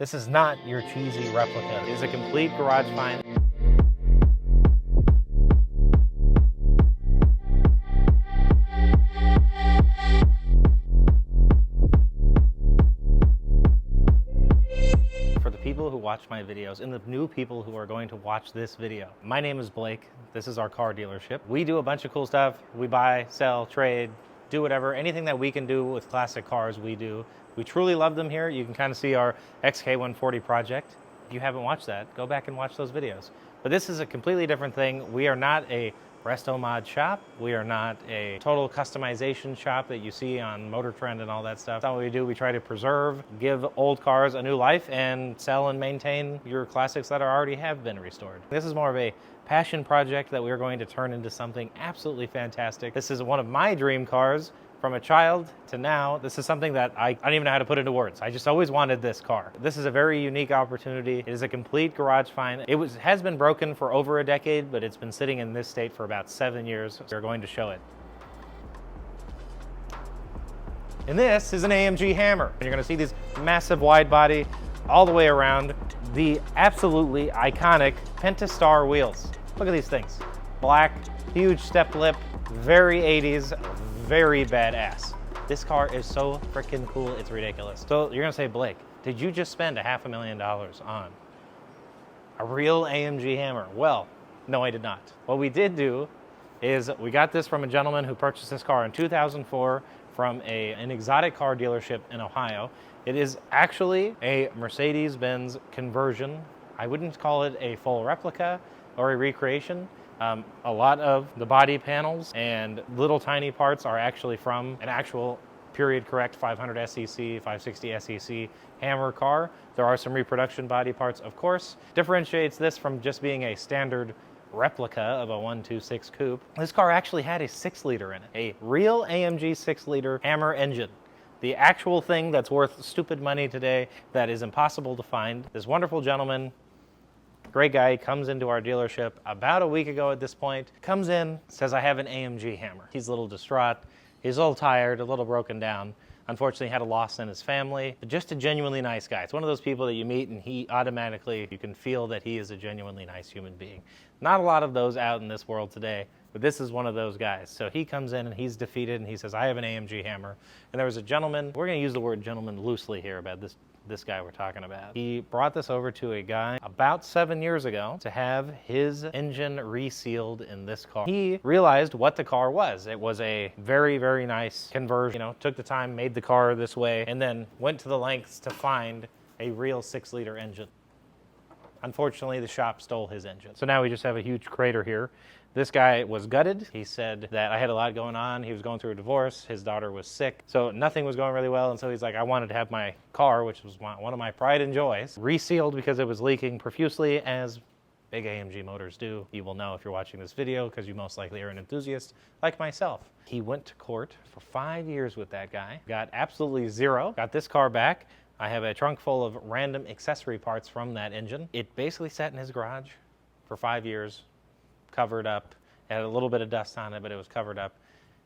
This is not your cheesy replica. It is a complete garage find. For the people who watch my videos and the new people who are going to watch this video, my name is Blake. This is our car dealership. We do a bunch of cool stuff. We buy, sell, trade, do whatever. Anything that we can do with classic cars, we do. We truly love them here. You can kind of see our XK140 project. If you haven't watched that, go back and watch those videos. But this is a completely different thing. We are not a resto mod shop. We are not a total customization shop that you see on Motor Trend and all that stuff. That's not what we do. We try to preserve, give old cars a new life, and sell and maintain your classics that already have been restored. This is more of a passion project that we're going to turn into something absolutely fantastic. This is one of my dream cars. From a child to now, this is something that I don't even know how to put into words. I just always wanted this car. This is a very unique opportunity. It is a complete garage find. It has been broken for over a decade, but it's been sitting in this state for about 7 years. So we're going to show it. And this is an AMG Hammer. And you're gonna see these massive wide body all the way around. The absolutely iconic Pentastar wheels. Look at these things. Black, huge step lip, very 80s, very badass. This car is so freaking cool, it's ridiculous. So you're gonna say, Blake, did you just spend $500,000 on a real AMG Hammer? Well, no, I did not. What we did do is we got this from a gentleman who purchased this car in 2004 from an exotic car dealership in Ohio. It is actually a Mercedes-Benz conversion. I wouldn't call it a full replica or a recreation. A lot of the body panels and little tiny parts are actually from an actual period correct 500 SEC, 560 SEC Hammer car. There are some reproduction body parts, of course. Differentiates this from just being a standard replica of a 126 Coupe. This car actually had a 6-liter in it, a real AMG 6-liter Hammer engine. The actual thing that's worth stupid money today that is impossible to find. This wonderful gentleman, great guy, comes into our dealership about a week ago at this point, comes in, says, I have an AMG Hammer. He's a little distraught, he's a little tired, a little broken down. Unfortunately, had a loss in his family, but just a genuinely nice guy. It's one of those people that you meet and he automatically, you can feel that he is a genuinely nice human being. Not a lot of those out in this world today, but this is one of those guys. So he comes in and he's defeated and he says, I have an AMG Hammer. And there was a gentleman, we're gonna use the word gentleman loosely here about this guy we're talking about. He brought this over to a guy about 7 years ago to have his engine resealed in this car. He realized what the car was. It was a very, very nice conversion. You know, took the time, made the car this way, and then went to the lengths to find a real 6-liter engine. Unfortunately, the shop stole his engine. So now we just have a huge crater here. This guy was gutted. He said that I had a lot going on. He was going through a divorce. His daughter was sick. So nothing was going really well. And so he's like, I wanted to have my car, which was one of my pride and joys, resealed because it was leaking profusely, as big AMG motors do. You will know if you're watching this video because you most likely are an enthusiast like myself. He went to court for 5 years with that guy. Got absolutely zero. Got this car back. I have a trunk full of random accessory parts from that engine. It basically sat in his garage for 5 years, covered up. It had a little bit of dust on it, but it was covered up.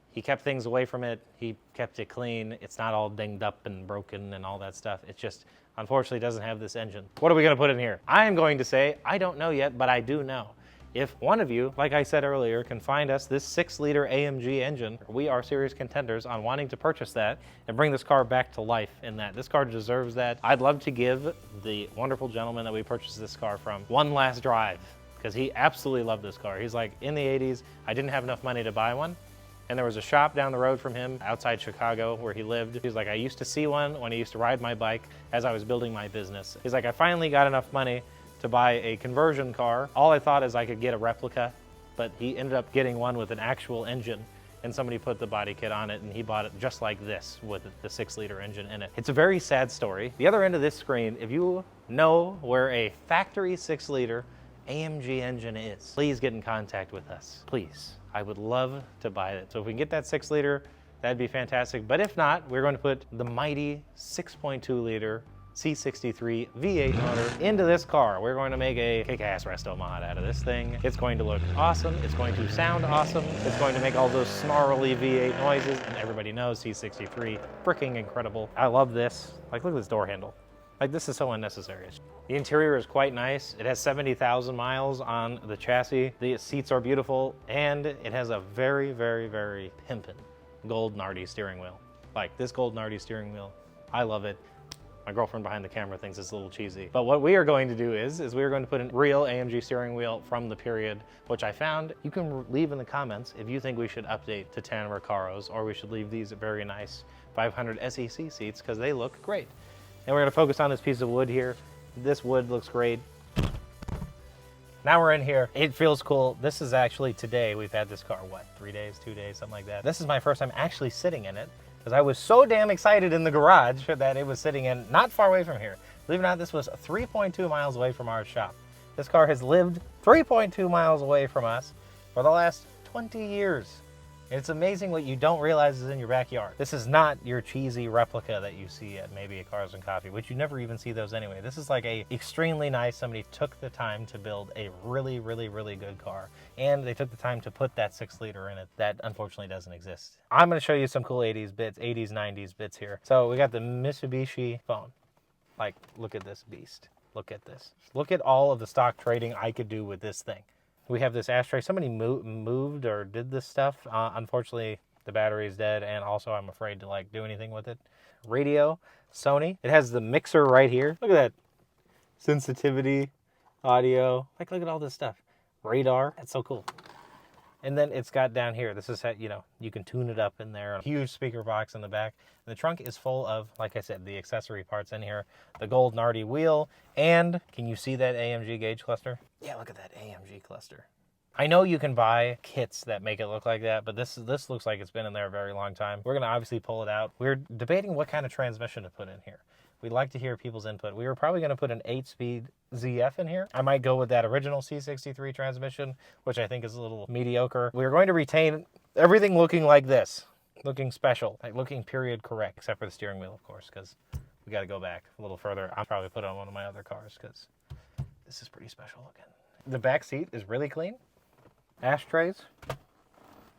He kept things away from it. He kept it clean. It's not all dinged up and broken and all that stuff. It just, unfortunately, doesn't have this engine. What are we gonna put in here? I am going to say, I don't know yet, but I do know. If one of you, like I said earlier, can find us this 6-liter AMG engine, we are serious contenders on wanting to purchase that and bring this car back to life in that. This car deserves that. I'd love to give the wonderful gentleman that we purchased this car from one last drive, because he absolutely loved this car. He's like, in the 80s, I didn't have enough money to buy one. And there was a shop down the road from him outside Chicago where he lived. He's like, I used to see one when I used to ride my bike as I was building my business. He's like, I finally got enough money to buy a conversion car. All I thought is I could get a replica, but he ended up getting one with an actual engine, and somebody put the body kit on it, and he bought it just like this with the 6-liter engine in it. It's a very sad story. The other end of this screen, if you know where a factory 6-liter AMG engine is, please get in contact with us, please. I would love to buy it. So if we can get that 6-liter, that'd be fantastic. But if not, we're going to put the mighty 6.2-liter C63 V8 motor into this car. We're going to make a kick-ass resto mod out of this thing. It's going to look awesome. It's going to sound awesome. It's going to make all those snarly V8 noises, and everybody knows C63, freaking incredible. I love this. Like, look at this door handle. Like, this is so unnecessary. The interior is quite nice. It has 70,000 miles on the chassis. The seats are beautiful, and it has a very, very, very pimpin' gold Nardi steering wheel. Like, this gold Nardi steering wheel, I love it. My girlfriend behind the camera thinks it's a little cheesy. But what we are going to do is we are going to put a real AMG steering wheel from the period, which I found. You can leave in the comments if you think we should update to tan Recaros, or we should leave these very nice 500 SEC seats, because they look great. And we're gonna focus on this piece of wood here. This wood looks great. Now we're in here. It feels cool. This is actually today. We've had this car, what, 3 days, 2 days, something like that. This is my first time actually sitting in it, because I was so damn excited in the garage that it was sitting in not far away from here. Believe it or not, this was 3.2 miles away from our shop. This car has lived 3.2 miles away from us for the last 20 years. It's amazing what you don't realize is in your backyard. This is not your cheesy replica that you see at maybe a Cars and Coffee, which you never even see those anyway. This is like a extremely nice, somebody took the time to build a really, really, really good car. And they took the time to put that 6-liter in it that unfortunately doesn't exist. I'm gonna show you some cool 80s bits, 80s, 90s bits here. So we got the Mitsubishi phone. Like, look at this beast. Look at this. Look at all of the stock trading I could do with this thing. We have this ashtray. Somebody moved or did this stuff. Unfortunately, the battery is dead, and also I'm afraid to like do anything with it. Radio, Sony. It has the mixer right here. Look at that. Sensitivity, audio. Like, look at all this stuff. Radar. That's so cool. And then it's got down here, this is how, you know, you can tune it up in there. A huge speaker box in the back. And the trunk is full of, like I said, the accessory parts in here. The gold Nardi wheel. And can you see that AMG gauge cluster? Yeah, look at that AMG cluster. I know you can buy kits that make it look like that, but this looks like it's been in there a very long time. We're gonna obviously pull it out. We're debating what kind of transmission to put in here. We'd like to hear people's input. We were probably gonna put an 8-speed ZF in here. I might go with that original C63 transmission, which I think is a little mediocre. We're going to retain everything looking like this, looking special, like looking period correct, except for the steering wheel, of course, because we got to go back a little further. I'll probably put it on one of my other cars because this is pretty special looking. The back seat is really clean. Ashtrays.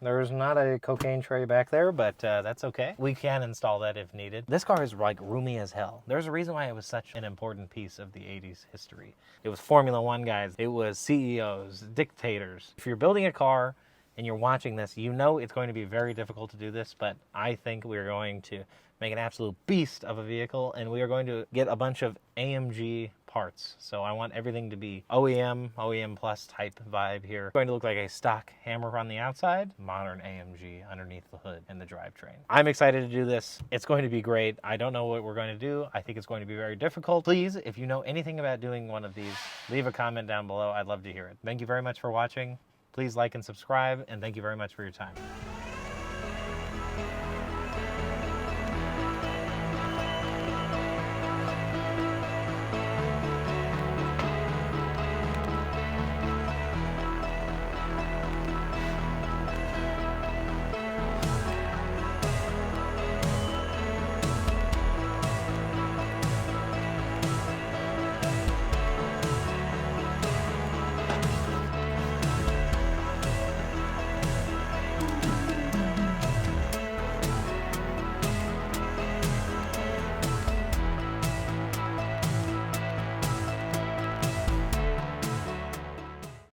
There's not a cocaine tray back there, but that's okay. We can install that if needed. This car is like roomy as hell. There's a reason why it was such an important piece of the 80s history. It was Formula One guys. It was CEOs, dictators. If you're building a car and you're watching this, you know it's going to be very difficult to do this, but I think we're going to make an absolute beast of a vehicle, and we are going to get a bunch of AMG parts. So I want everything to be OEM plus type vibe here. It's going to look like a stock Hammer on the outside, modern AMG underneath the hood and the drivetrain. I'm excited to do this. It's going to be great. I don't know what we're going to do. I think it's going to be very difficult. Please, if you know anything about doing one of these, leave a comment down below. I'd love to hear it. Thank you very much for watching. Please like and subscribe, and thank you very much for your time.